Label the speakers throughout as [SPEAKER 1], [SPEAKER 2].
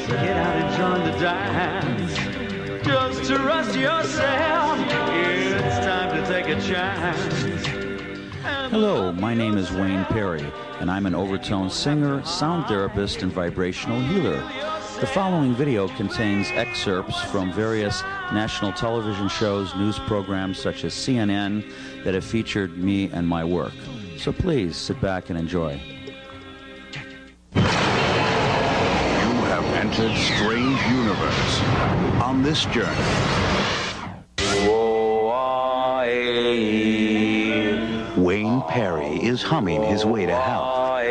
[SPEAKER 1] Get out and join the dance. Just trust yourself. It's time to take a chance.
[SPEAKER 2] Hello, my name is Wayne Perry, and I'm an overtone singer, sound therapist, and vibrational healer. The following video contains excerpts from various national television shows, news programs such as CNN that have featured me and my work. So please sit back and enjoy.
[SPEAKER 3] You have entered strange universe. On this journey, Wayne Perry is humming his way to health.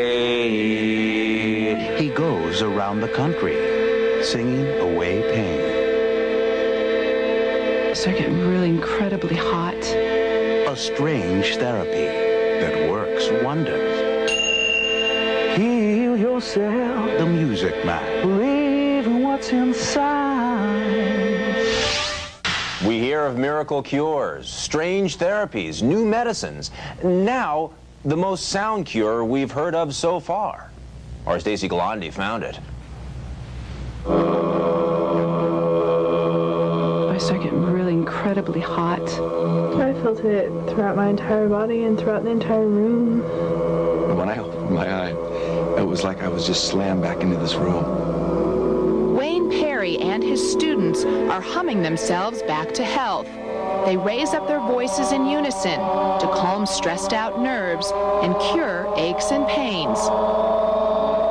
[SPEAKER 3] He goes around the country, singing away pain.
[SPEAKER 4] I start getting really incredibly hot.
[SPEAKER 3] A strange therapy that works wonders. Heal yourself, the Music Man. Believe in what's inside.
[SPEAKER 5] We hear of miracle cures, strange therapies, new medicines. Now, the most sound cure we've heard of so far. Our Stacy Galandi found it.
[SPEAKER 4] I start getting really incredibly hot.
[SPEAKER 6] I felt it throughout my entire body and throughout the entire room.
[SPEAKER 7] When I opened my eye, it was like I was just slammed back into this room.
[SPEAKER 8] Wayne Perry and his students are humming themselves back to health. They raise up their voices in unison to calm stressed out nerves and cure aches and pains.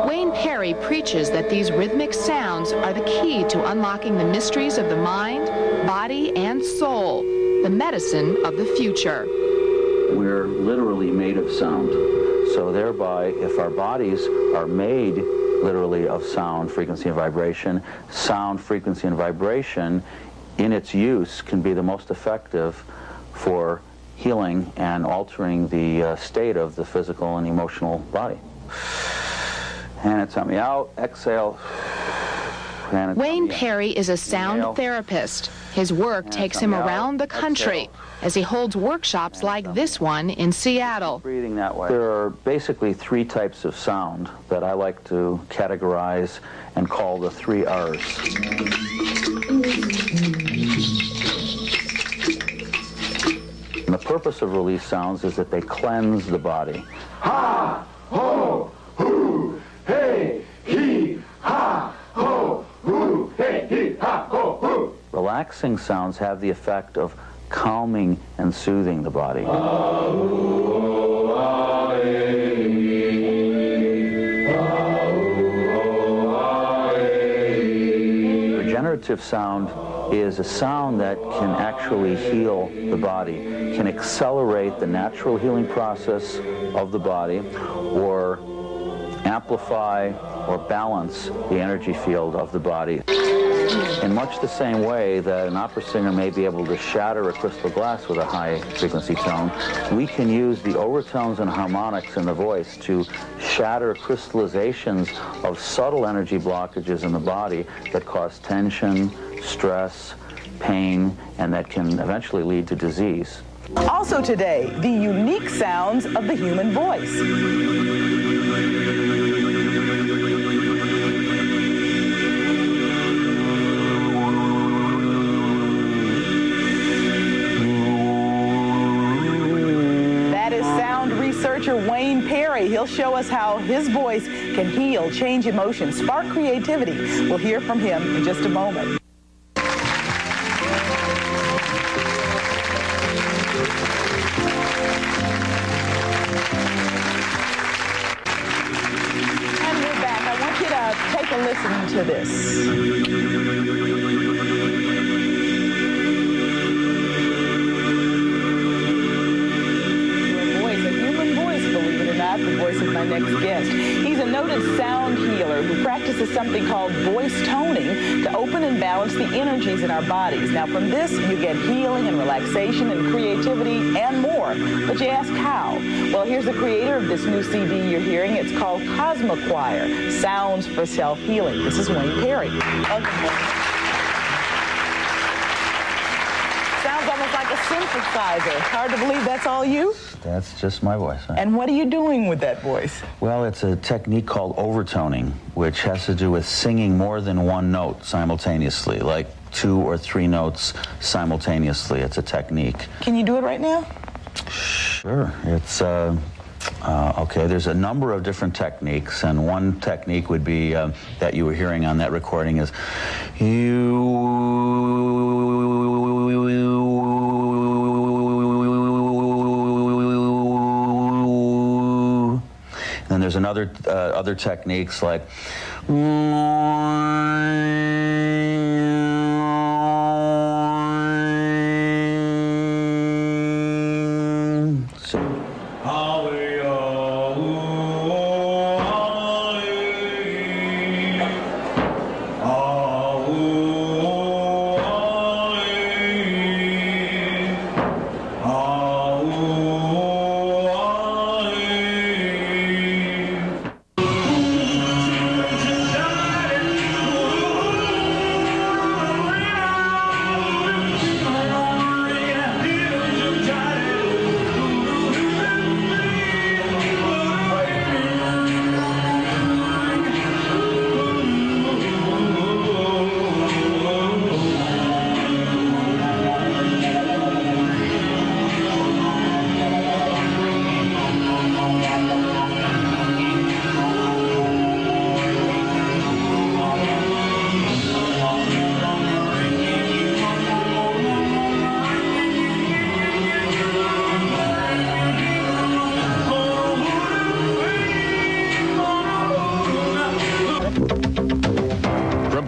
[SPEAKER 8] Wayne Perry preaches that these rhythmic sounds are the key to unlocking the mysteries of the mind, body, and soul, the medicine of the future.
[SPEAKER 2] We're literally made of sound. So thereby, if our bodies are made literally of sound, frequency, and vibration, sound, frequency, and vibration in its use can be the most effective for healing and altering the state of the physical and emotional body. And it's on me out, exhale.
[SPEAKER 8] Wayne Perry is a sound therapist. His work takes him around the country as he holds workshops like this one in Seattle.
[SPEAKER 2] Breathing that way. There are basically three types of sound that I like to categorize and call the 3 R's. And the purpose of release sounds is that they cleanse the body.
[SPEAKER 9] Ha, ho, hoo, hey, he, ha, ho, hoo, hey, he, ha, ho, hoo.
[SPEAKER 2] Relaxing sounds have the effect of calming and soothing the body. Regenerative sound is a sound that can actually heal the body, can accelerate the natural healing process of the body, or amplify or balance the energy field of the body. In much the same way that an opera singer may be able to shatter a crystal glass with a high frequency tone, we can use the overtones and harmonics in the voice to shatter crystallizations of subtle energy blockages in the body that cause tension, stress, pain, and that can eventually lead to disease.
[SPEAKER 10] Also today, the unique sounds of the human voice. Researcher Wayne Perry. He'll show us how his voice can heal, change emotions, spark creativity. We'll hear from him in just a moment. And we're back. I want you to take a listen to this. The voice of my next guest. He's a noted sound healer who practices something called voice toning to open and balance the energies in our bodies. Now from this you get healing and relaxation and creativity and more. But you ask how? Well, here's the creator of this new CD you're hearing. It's called Cosmo Choir, Sounds for Self-Healing. This is Wayne Perry. Welcome. Sound sounds almost like a synthesizer. Hard to believe that's all you?
[SPEAKER 2] That's just my voice. Right?
[SPEAKER 10] And what are you doing with that voice?
[SPEAKER 2] Well, it's a technique called overtoning, which has to do with singing more than one note simultaneously, like 2 or 3 notes simultaneously. It's a technique.
[SPEAKER 10] Can you do it right now?
[SPEAKER 2] Sure. It's okay, there's a number of different techniques, and one technique would be that you were hearing on that recording is then there's other techniques like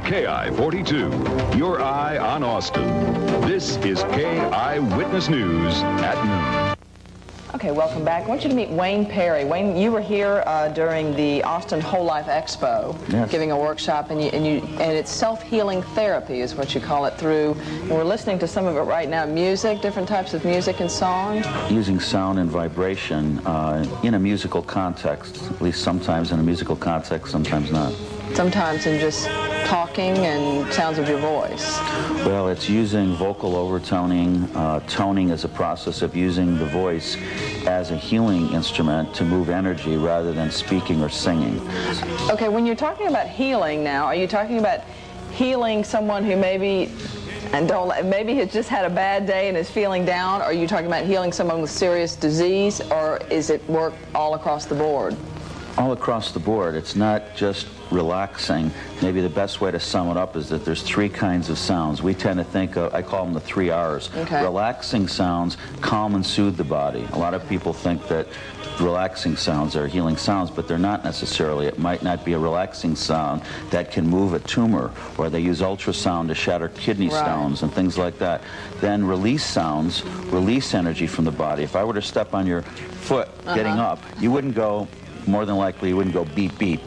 [SPEAKER 11] KI-42, your eye on Austin. This is KI Witness News at noon.
[SPEAKER 10] Okay, welcome back. I want you to meet Wayne Perry. Wayne, you were here during the Austin Whole Life Expo,
[SPEAKER 2] yes,
[SPEAKER 10] giving a workshop, and it's self-healing therapy is what you call it through. And we're listening to some of it right now. Music, different types of music and song.
[SPEAKER 2] using sound and vibration in a musical context, at least sometimes in a musical context, sometimes not.
[SPEAKER 10] Sometimes in just talking and sounds of your voice.
[SPEAKER 2] Well, it's using vocal overtoning. Toning is a process of using the voice as a healing instrument to move energy rather than speaking or singing.
[SPEAKER 10] Okay, when you're talking about healing now, are you talking about healing someone who maybe has just had a bad day and is feeling down? Or are you talking about healing someone with serious disease, or is it work all across the board?
[SPEAKER 2] All across the board. It's not just relaxing. Maybe the best way to sum it up is that there's 3 kinds of sounds. We tend to think of, I call them the 3 R's.
[SPEAKER 10] Okay.
[SPEAKER 2] Relaxing sounds calm and soothe the body. A lot of people think that relaxing sounds are healing sounds, but they're not necessarily. It might not be a relaxing sound that can move a tumor, or they use ultrasound to shatter kidney stones and things like that. Then release sounds release energy from the body. If I were to step on your foot getting up, you wouldn't go, more than likely you wouldn't go beep beep.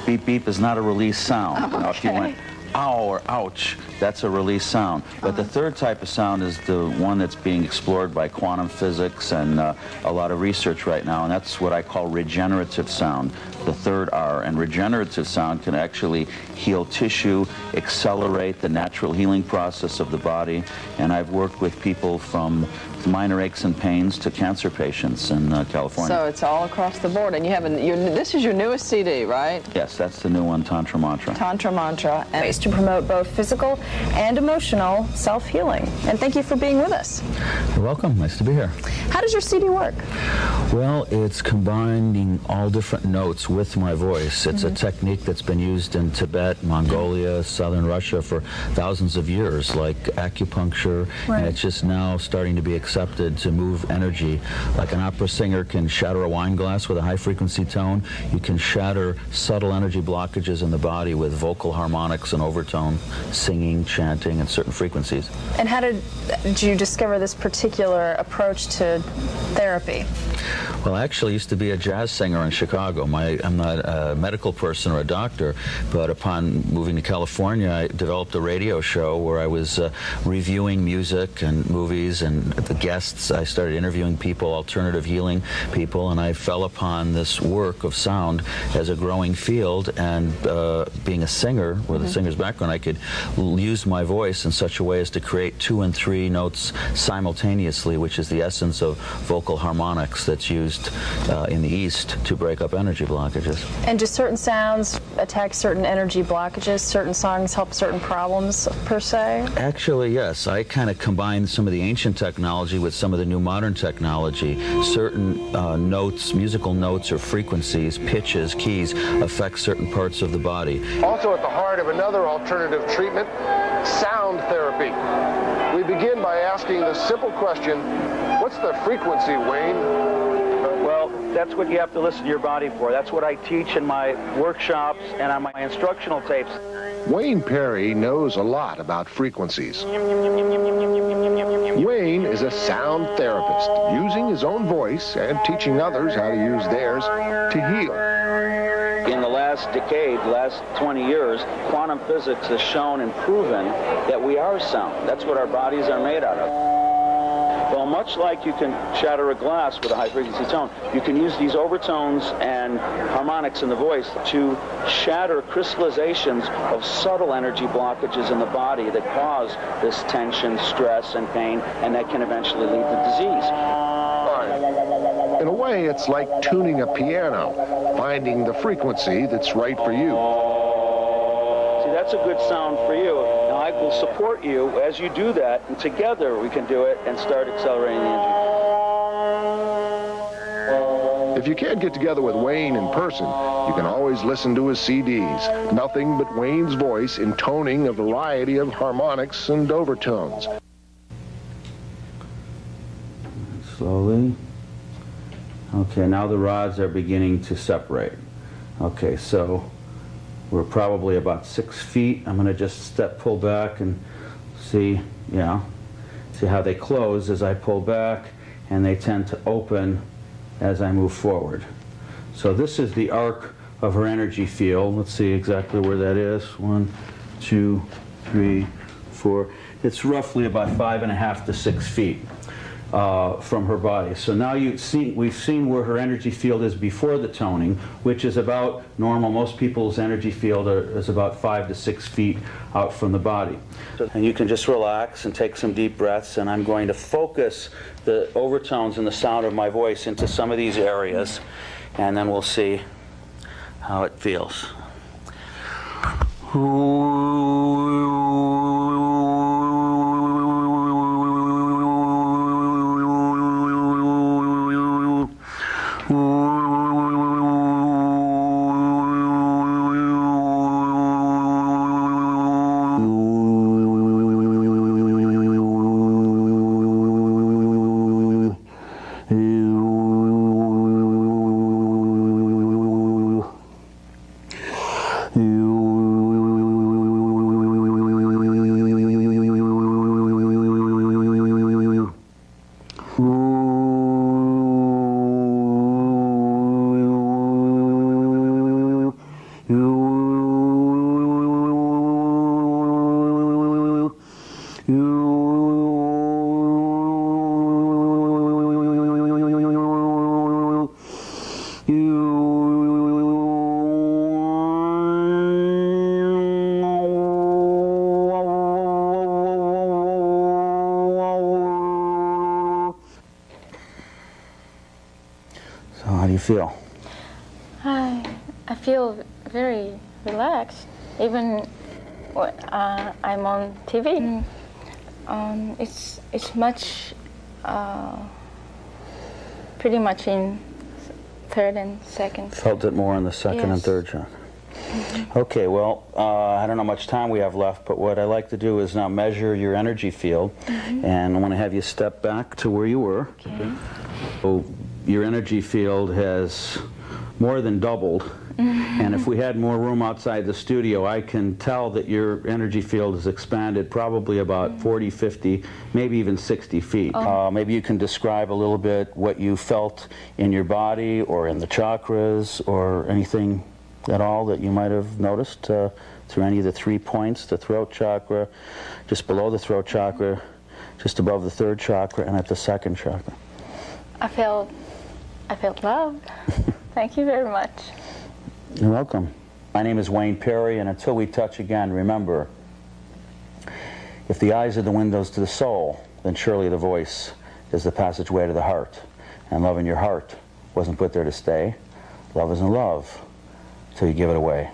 [SPEAKER 2] Beep beep is not a release sound.
[SPEAKER 10] Okay.
[SPEAKER 2] Now, if you went ow or ouch, that's a release sound. But the third type of sound is the one that's being explored by quantum physics and a lot of research right now, and that's what I call regenerative sound, the 3rd R. And regenerative sound can actually heal tissue, accelerate the natural healing process of the body, and I've worked with people from minor aches and pains to cancer patients in California.
[SPEAKER 10] So it's all across the board. And you have this is your newest CD, right?
[SPEAKER 2] Yes, that's the new one, Tantra Mantra.
[SPEAKER 10] Tantra Mantra.
[SPEAKER 12] And ways to promote both physical and emotional self-healing. And thank you for being with us.
[SPEAKER 2] You're welcome. Nice to be here.
[SPEAKER 12] How does your CD work?
[SPEAKER 2] Well, it's combining all different notes with my voice. It's a technique that's been used in Tibet, Mongolia, southern Russia for thousands of years, like acupuncture, and it's just now starting to be accepted to move energy. Like an opera singer can shatter a wine glass with a high-frequency tone, you can shatter subtle energy blockages in the body with vocal harmonics and overtone, singing, chanting, and certain frequencies.
[SPEAKER 12] And how did you discover this particular approach to therapy?
[SPEAKER 2] Well, I actually used to be a jazz singer in Chicago. I'm not a medical person or a doctor, but upon moving to California, I developed a radio show where I was reviewing music and movies and the guests. I started interviewing people, alternative healing people, and I fell upon this work of sound as a growing field. And being a singer with a singer's background, I could use my voice in such a way as to create 2 and 3 notes simultaneously, which is the essence of vocal harmonics that's used in the East to break up energy blockages.
[SPEAKER 12] And do certain sounds attack certain energy blockages? Certain songs help certain problems, per se?
[SPEAKER 2] Actually, yes. I kind of combine some of the ancient technology with some of the new modern technology. Certain notes, musical notes or frequencies, pitches, keys, affect certain parts of the body.
[SPEAKER 13] Also at the heart of another alternative treatment, sound therapy. We begin by asking the simple question, what's the frequency, Wayne?
[SPEAKER 14] Well, that's what you have to listen to your body for. That's what I teach in my workshops and on my instructional tapes.
[SPEAKER 13] Wayne Perry knows a lot about frequencies. Wayne is a sound therapist, using his own voice and teaching others how to use theirs to heal.
[SPEAKER 14] In the last decade, last 20 years, quantum physics has shown and proven that we are sound. That's what our bodies are made out of. Well, much like you can shatter a glass with a high-frequency tone, you can use these overtones and harmonics in the voice to shatter crystallizations of subtle energy blockages in the body that cause this tension, stress, and pain, and that can eventually lead to disease.
[SPEAKER 13] In a way, it's like tuning a piano, finding the frequency that's right for you.
[SPEAKER 14] See, that's a good sound for you. Now, I will support you as you do that, and together we can do it and start accelerating the energy.
[SPEAKER 13] If you can't get together with Wayne in person, you can always listen to his CDs. Nothing but Wayne's voice intoning a variety of harmonics and overtones.
[SPEAKER 2] Slowly. Okay, now the rods are beginning to separate. Okay, so we're probably about 6 feet. I'm going to just pull back and see, see how they close as I pull back, and they tend to open as I move forward. So this is the arc of her energy field. Let's see exactly where that is. 1, 2, 3, 4. It's roughly about 5.5 to 6 feet. From her body. So now we've seen where her energy field is before the toning, which is about normal. Most people's energy field is about 5 to 6 feet out from the body. And you can just relax and take some deep breaths, and I'm going to focus the overtones and the sound of my voice into some of these areas, and then we'll see how it feels. How do you feel?
[SPEAKER 15] I feel very relaxed, even when I'm on TV. It's much, pretty much in third and second.
[SPEAKER 2] Felt it more in the second and third chakra. Okay, well, I don't know how much time we have left, but what I like to do is now measure your energy field, and I want to have you step back to where you were.
[SPEAKER 15] Okay.
[SPEAKER 2] So your energy field has more than doubled, and if we had more room outside the studio, I can tell that your energy field has expanded probably about 40, 50, maybe even 60 feet. Maybe you can describe a little bit what you felt in your body or in the chakras or anything at all that you might have noticed through any of the 3 points, the throat chakra, just below the throat chakra, just above the third chakra, and at the second chakra.
[SPEAKER 15] I felt love. Thank you very much.
[SPEAKER 2] You're welcome. My name is Wayne Perry, and until we touch again, remember, If the eyes are the windows to the soul, then surely the voice is the passageway to the heart. And love in your heart wasn't put there to stay. Love isn't love till you give it away.